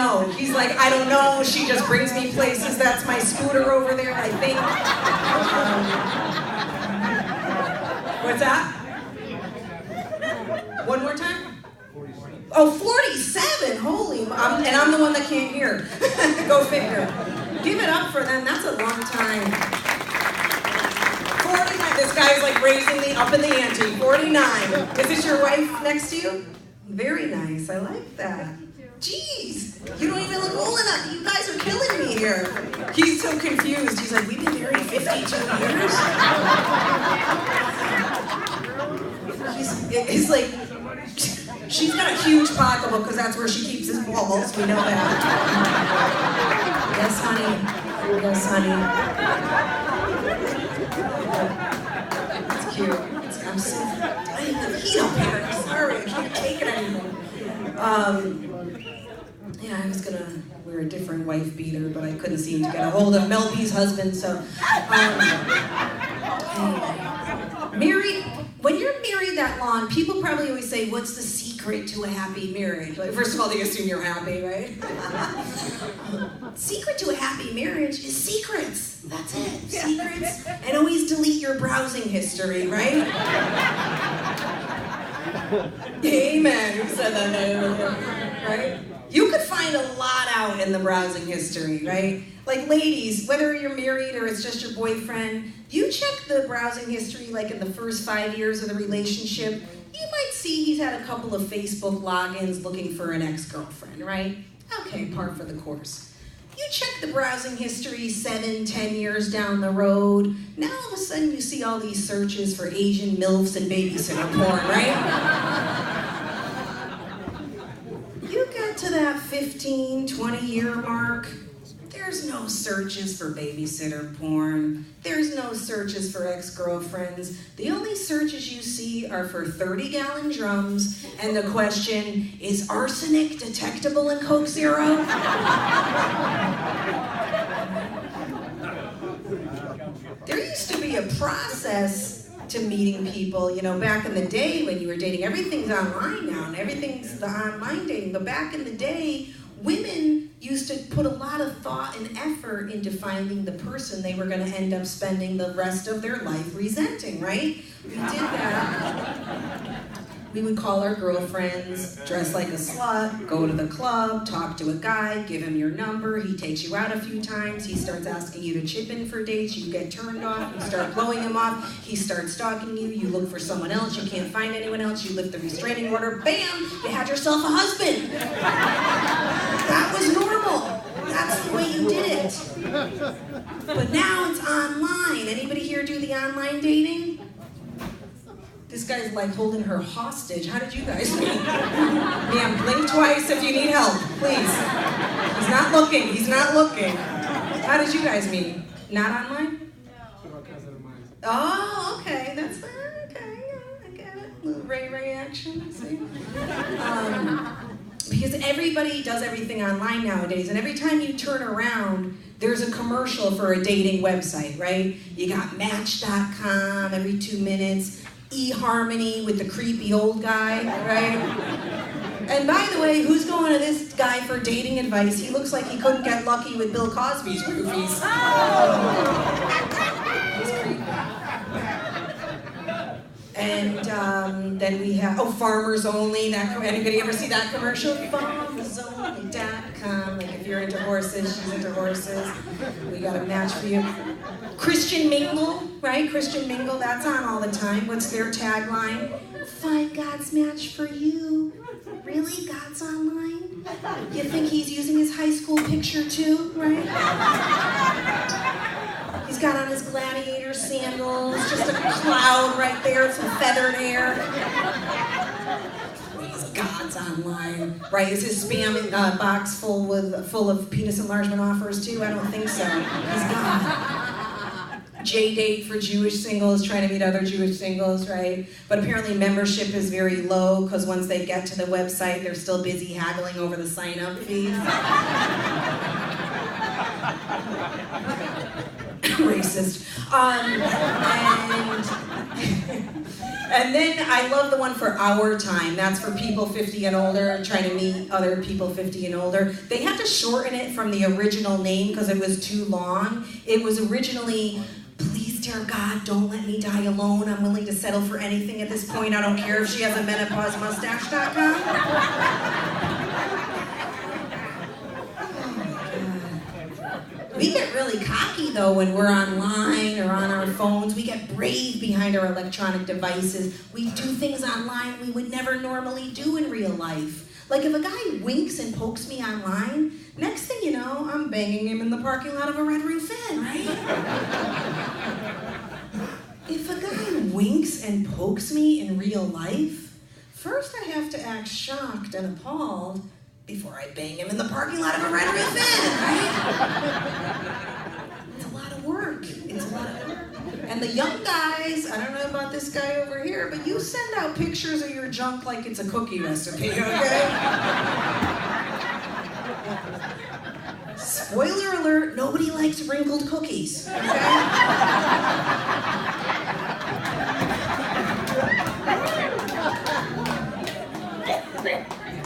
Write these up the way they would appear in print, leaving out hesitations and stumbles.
know. He's like, I don't know. She just brings me places. That's my scooter over there, I think. What's that? One more time? 47. Oh, 47! Holy, and I'm the one that can't hear. Go figure. Give it up for them. That's a long time. 49. This guy's like raising me up in the ante. 49. Is this your wife next to you? Very nice. I like that. Jeez, you don't even look old enough. You guys are killing me here. He's so confused. He's like, we've been married 52 years? He's like, she's got a huge pocketbook because that's where she keeps his balls. We know that. Yes, honey. Yes, honey. It's cute. I'm so, I have heat up here. Sorry, I can't take it anymore. Yeah, I was gonna wear a different wife beater, but I couldn't seem to get a hold of Mel B's husband, so. Anyway. Married, when you're married that long, people probably always say, what's the secret to a happy marriage? Like, first of all, they assume you're happy, right? Secret to a happy marriage is secrets. That's it, secrets. And always delete your browsing history, right? Amen. Who said that? Right? You could find a lot out in the browsing history, right? Like ladies, whether you're married or it's just your boyfriend, you check the browsing history like in the first 5 years of the relationship, you might see he's had a couple of Facebook logins looking for an ex-girlfriend, right? Okay, par for the course. You check the browsing history 7, 10 years down the road, now all of a sudden you see all these searches for Asian MILFs and babysitter porn, right? You get to that 15, 20-year mark, there's no searches for babysitter porn. There's no searches for ex-girlfriends. The only searches you see are for 30-gallon drums and the question, is arsenic detectable in Coke Zero? There used to be a process to meeting people, you know, back in the day when you were dating. Everything's online now, and everything's the online dating. But back in the day, women used to put a lot of thought and effort into finding the person they were going to end up spending the rest of their life resenting, right? We did that. We would call our girlfriends, dress like a slut, go to the club, talk to a guy, give him your number, he takes you out a few times, he starts asking you to chip in for dates, you get turned off, you start blowing him off, he starts stalking you, you look for someone else, you can't find anyone else, you lift the restraining order, bam, you had yourself a husband. That was normal. That's the way you did it. But now it's online. Anybody here do the online dating? This guy's like holding her hostage. How did you guys meet? Ma'am, blink twice if you need help, please. He's not looking. He's not looking. How did you guys meet? Not online? No. Oh, okay. That's okay. Yeah, I get it. Little Ray action. See? Because everybody does everything online nowadays, and every time you turn around, there's a commercial for a dating website, right? You got Match.com every 2 minutes. eHarmony with the creepy old guy, right? And by the way, who's going to this guy for dating advice? He looks like he couldn't get lucky with Bill Cosby's roofies. He's creepy. And then we have, Farmers Only. Anybody ever see that commercial? FarmersOnly.com. Like if you're into horses, she's into horses. We got a match for you. Christian Mingle, right? Christian Mingle, that's on all the time. What's their tagline? Find God's match for you. Really? God's online? You think he's using his high school picture too, right? He's got on his gladiator sandals, just a cloud right there, some feathered hair. Please, God's online. Right, is his spam box full of penis enlargement offers too? I don't think so. He's God. J-Date for Jewish singles, trying to meet other Jewish singles, right? But apparently membership is very low because once they get to the website, they're still busy haggling over the sign-up fees. Racist. And then I love the one for Our Time. That's for people 50 and older and trying to meet other people 50 and older. They had to shorten it from the original name because it was too long. It was originally, please, dear God, don't let me die alone. I'm willing to settle for anything at this point. I don't care if she has a menopausemustache.com. We get really cocky, though, when we're online or on our phones. We get brave behind our electronic devices. We do things online we would never normally do in real life. Like if a guy winks and pokes me online, next thing you know, I'm banging him in the parking lot of a Red Roof Inn, right? If a guy winks and pokes me in real life, first I have to act shocked and appalled before I bang him in the parking lot of a Red Roof Inn, right? It's a lot of work. It's a lot of work. And the young guys, I don't know about this guy over here, but you send out pictures of your junk like it's a cookie recipe, okay? Spoiler alert, nobody likes wrinkled cookies, okay?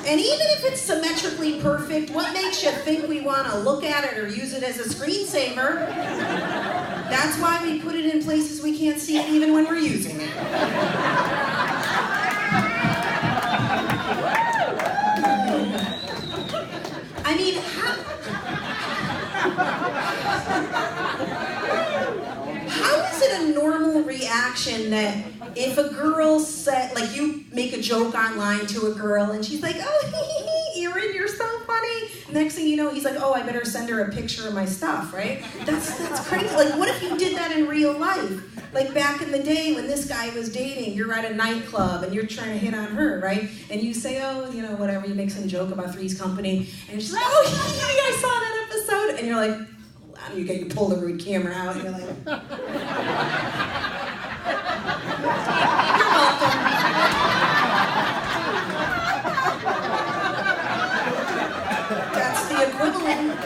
And even if it's symmetrically perfect, what makes you think we want to look at it or use it as a screensaver? That's why we put it in places we can't see it even when we're using it. I mean, how is it a normal reaction that if a girl said, like you make a joke online to a girl and she's like, oh, Erin, you're so funny. Next thing you know, he's like, oh, I better send her a picture of my stuff, right? That's crazy. Like, what if you did that in real life? Like back in the day when this guy was dating, you're at a nightclub and you're trying to hit on her, right? And you say, oh, you know, whatever, you make some joke about Three's Company. And she's like, oh, I saw that episode. And you're like, hold on, you get your Polaroid camera out and you're like, you're welcome. That's the equivalent.